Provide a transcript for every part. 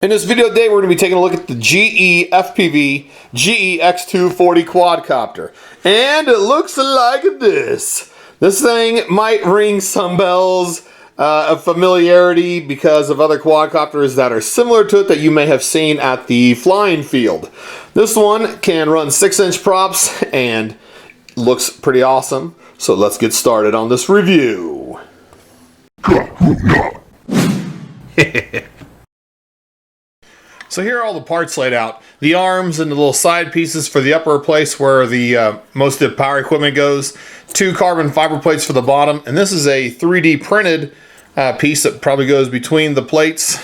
In this video today, we're going to be taking a look at the GE-FPV GE-X240 Quadcopter. And it looks like this. This thing might ring some bells of familiarity because of other quadcopters that are similar to it that you may have seen at the flying field. This one can run 6-inch props and looks pretty awesome. So let's get started on this review. So here are all the parts laid out. The arms and the little side pieces for the upper place where the most of the power equipment goes. 2 carbon fiber plates for the bottom. And this is a 3D printed piece that probably goes between the plates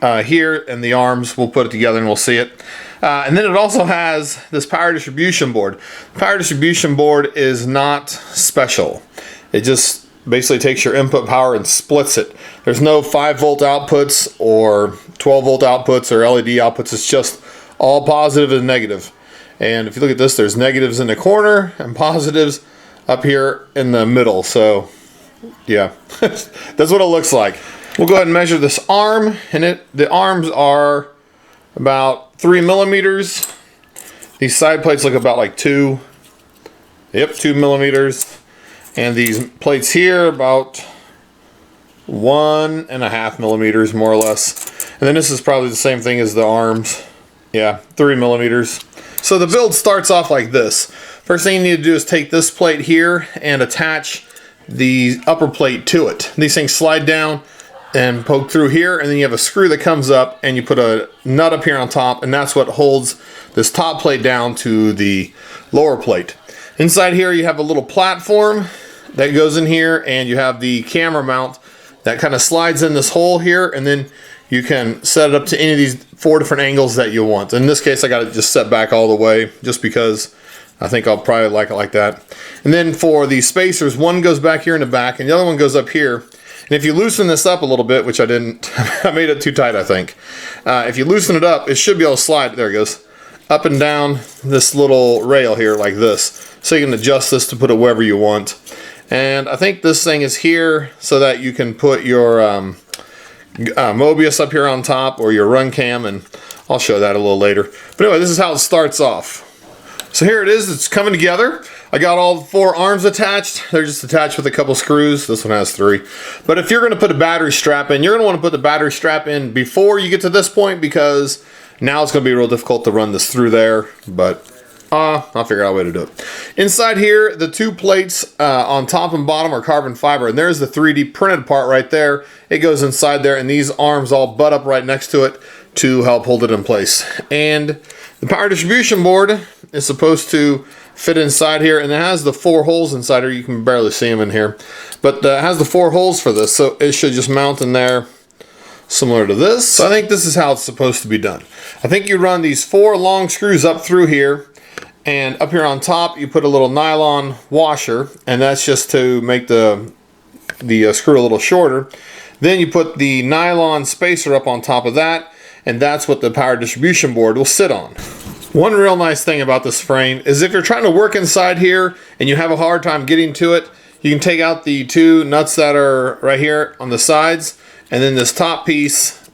here and the arms. We'll put it together and we'll see it. And then it also has this power distribution board. The power distribution board is not special. It just basically takes your input power and splits it. There's no 5-volt outputs or 12-volt outputs or LED outputs. It's just all positive and negative. And if you look at this, there's negatives in the corner and positives up here in the middle. So yeah, that's what it looks like. We'll go ahead and measure this arm, and the arms are about 3 millimeters. These side plates look about like 2 millimeters. And these plates here about 1.5 millimeters, more or less. And then this is probably the same thing as the arms. Yeah, 3 millimeters. So the build starts off like this. First thing you need to do is take this plate here and attach the upper plate to it. These things slide down and poke through here, and then you have a screw that comes up and you put a nut up here on top, and that's what holds this top plate down to the lower plate. Inside here you have a little platform that goes in here, and you have the camera mount that kind of slides in this hole here, and then you can set it up to any of these 4 different angles that you want. In this case, I got it just set back all the way just because I think I'll probably like it like that. And then for the spacers, one goes back here in the back and the other one goes up here. And if you loosen this up a little bit, which I didn't, I made it too tight, I think. If you loosen it up, it should be able to slide, there it goes, up and down this little rail here like this. So you can adjust this to put it wherever you want. And I think this thing is here so that you can put your Mobius up here on top, or your run cam, and I'll show that a little later. But anyway, this is how it starts off. So here it is, it's coming together. I got all 4 arms attached. They're just attached with a couple screws. This one has 3. But if you're going to put a battery strap in, you're going to want to put the battery strap in before you get to this point, because now it's going to be real difficult to run this through there. But I'll figure out a way to do it. Inside here, the 2 plates on top and bottom are carbon fiber, and there's the 3D printed part right there. It goes inside there, and these arms all butt up right next to it to help hold it in place. And the power distribution board is supposed to fit inside here, and it has the 4 holes inside here. You can barely see them in here, but it has the 4 holes for this, so it should just mount in there similar to this. So I think this is how it's supposed to be done. I think you run these 4 long screws up through here, and up here on top you put a little nylon washer, and that's just to make the screw a little shorter. Then you put the nylon spacer up on top of that, and that's what the power distribution board will sit on. One real nice thing about this frame is if you're trying to work inside here and you have a hard time getting to it, you can take out the 2 nuts that are right here on the sides, and then this top piece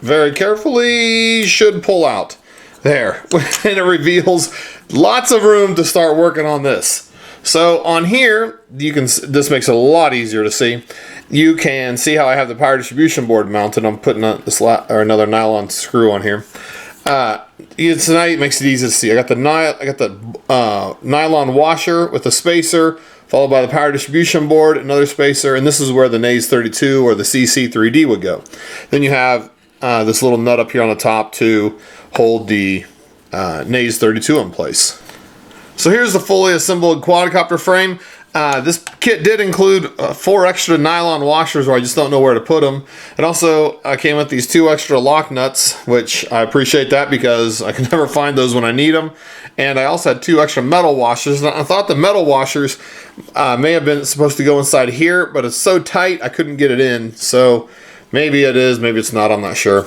very carefully should pull out. There, and it reveals lots of room to start working on this. So on here, you can, this makes it a lot easier to see. You can see how I have the power distribution board mounted. I'm putting another nylon screw on here. So now it makes it easy to see. I got the nylon washer with a spacer, followed by the power distribution board, another spacer, and this is where the NAES 32 or the CC3D would go. Then you have this little nut up here on the top to hold the NAES 32 in place. So here's the fully assembled quadcopter frame. This kit did include 4 extra nylon washers where I just don't know where to put them. It also came with these 2 extra lock nuts, which I appreciate that because I can never find those when I need them. And I also had 2 extra metal washers. And I thought the metal washers may have been supposed to go inside here, but it's so tight I couldn't get it in. So maybe it is, maybe it's not, I'm not sure.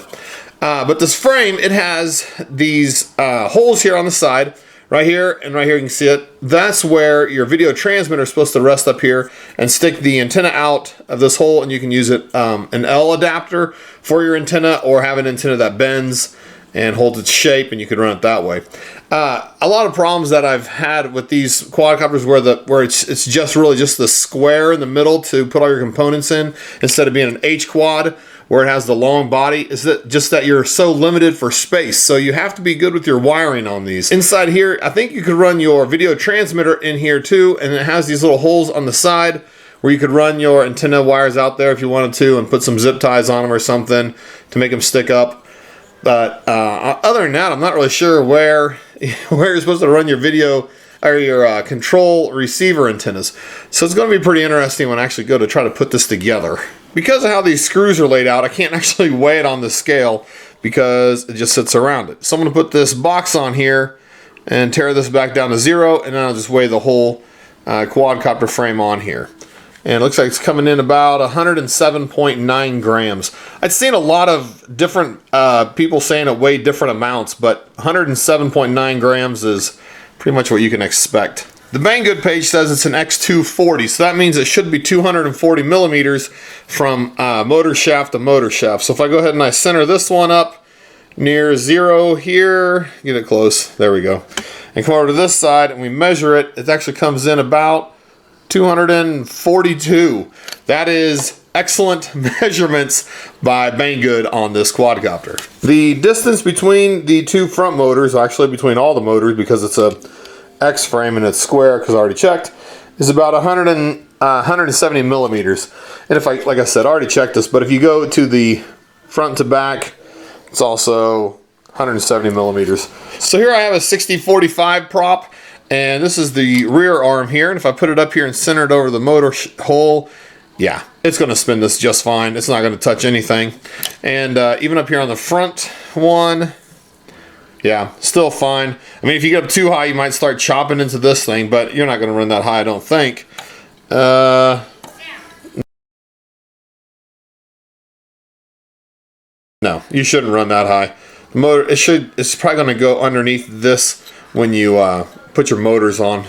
But this frame, it has these holes here on the side. right here and right here you can see it. That's where your video transmitter is supposed to rest up here, and stick the antenna out of this hole, and you can use it an L adapter for your antenna, or have an antenna that bends and holds its shape, and you can run it that way. A lot of problems that I've had with these quadcopters where it's just really just the square in the middle to put all your components in, instead of being an H quad where it has the long body, is that you're so limited for space. So you have to be good with your wiring on these. Inside here, I think you could run your video transmitter in here too, and it has these little holes on the side where you could run your antenna wires out there if you wanted to, and put some zip ties on them or something to make them stick up. But other than that, I'm not really sure where you're supposed to run your video or your control receiver antennas. So it's going to be pretty interesting when I actually go to try to put this together. Because of how these screws are laid out, I can't actually weigh it on the scale because it just sits around it. So I'm going to put this box on here and tear this back down to 0, and then I'll just weigh the whole quadcopter frame on here. And it looks like it's coming in about 107.9 grams. I'd seen a lot of different people saying it weighed different amounts, but 107.9 grams is pretty much what you can expect. The Banggood page says it's an X240, so that means it should be 240 millimeters from motor shaft to motor shaft. So if I go ahead and I center this one up near 0 here, get it close, there we go, and come over to this side and we measure it, it actually comes in about 242. That is excellent measurements by Banggood on this quadcopter. The distance between the two front motors, actually between all the motors because it's a X frame and it's square because I already checked, is about 170 millimeters. And if like I said, I already checked this, but if you go to the front to back, it's also 170 millimeters. So here I have a 60-45 prop, and this is the rear arm here. And if I put it up here and center it over the motor hole, yeah, it's going to spin this just fine. It's not going to touch anything. And even up here on the front one, yeah, still fine. I mean, if you get up too high, you might start chopping into this thing, but you're not going to run that high, I don't think. No, you shouldn't run that high. The motor, it's probably going to go underneath this when you put your motors on.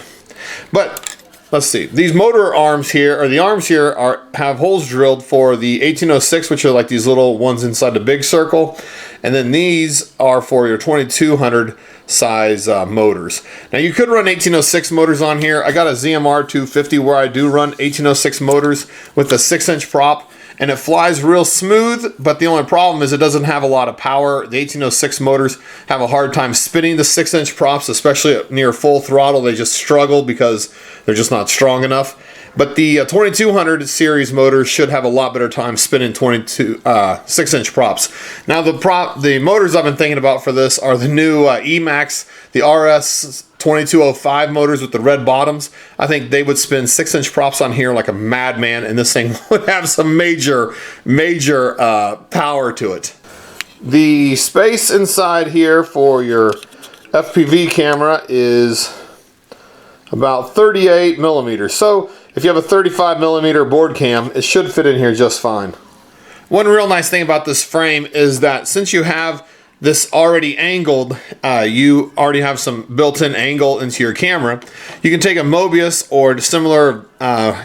But let's see. These motor arms here, or the arms here, have holes drilled for the 1806, which are like these little ones inside the big circle. And then these are for your 2200 size motors. Now you could run 1806 motors on here. I got a ZMR 250 where I do run 1806 motors with a 6-inch prop, and it flies real smooth, but the only problem is it doesn't have a lot of power. The 1806 motors have a hard time spinning the 6-inch props, especially near full throttle. They just struggle because they're just not strong enough. But the 2200 series motors should have a lot better time spinning 6-inch props. Now the motors I've been thinking about for this are the new Emax, the RS 2205 motors with the red bottoms. I think they would spin 6-inch props on here like a madman, and this thing would have some major power to it. The space inside here for your FPV camera is about 38 millimeters. So if you have a 35 millimeter board cam, it should fit in here just fine. One real nice thing about this frame is that since you have this already angled, you already have some built-in angle into your camera. You can take a Mobius or a similar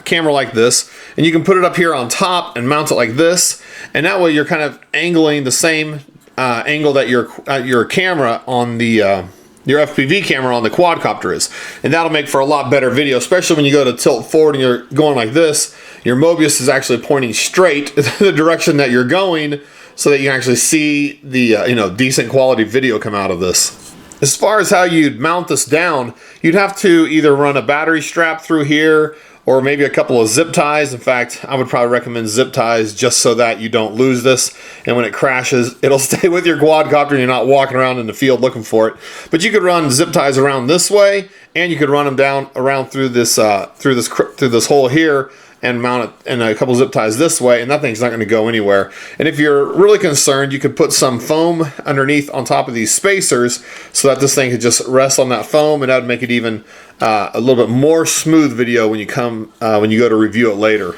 camera like this, and you can put it up here on top and mount it like this, and that way you're kind of angling the same angle that your camera on the your FPV camera on the quadcopter is. And that'll make for a lot better video, especially when you go to tilt forward and you're going like this. Your Mobius is actually pointing straight the direction that you're going, so that you can actually see the decent quality video come out of this. As far as how you'd mount this down, you'd have to either run a battery strap through here or maybe a couple of zip ties. In fact, I would probably recommend zip ties just so that you don't lose this, and when it crashes, it'll stay with your quadcopter and you're not walking around in the field looking for it. But you could run zip ties around this way, and you could run them down around through this hole here and mount it in a couple zip ties this way, and that thing's not going to go anywhere. And if you're really concerned, you could put some foam underneath on top of these spacers so that this thing could just rest on that foam, and that would make it even a little bit more smooth video when you go to review it later.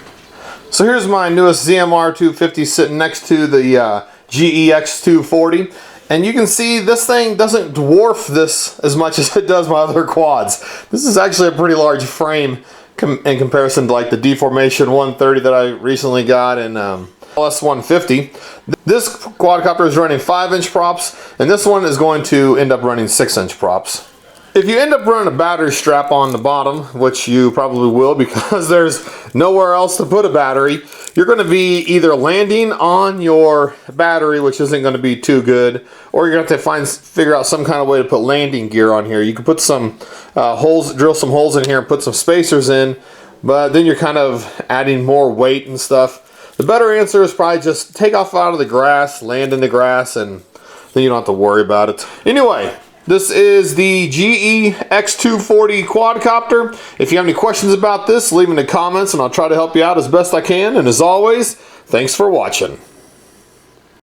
So here's my newest ZMR 250 sitting next to the GE-X240. And you can see this thing doesn't dwarf this as much as it does my other quads. This is actually a pretty large frame in comparison to like the Deformation 130 that I recently got in LS150. This quadcopter is running 5-inch props, and this one is going to end up running 6-inch props. If you end up running a battery strap on the bottom, which you probably will because there's nowhere else to put a battery, you're going to be either landing on your battery, which isn't going to be too good, or you're going to have to figure out some kind of way to put landing gear on here. You can put some holes, drill some holes in here and put some spacers in, but then you're kind of adding more weight and stuff. The better answer is probably just take off out of the grass, land in the grass, and then you don't have to worry about it. Anyway, this is the GE-X240 Quadcopter. If you have any questions about this, leave them in the comments and I'll try to help you out as best I can. And as always, thanks for watching.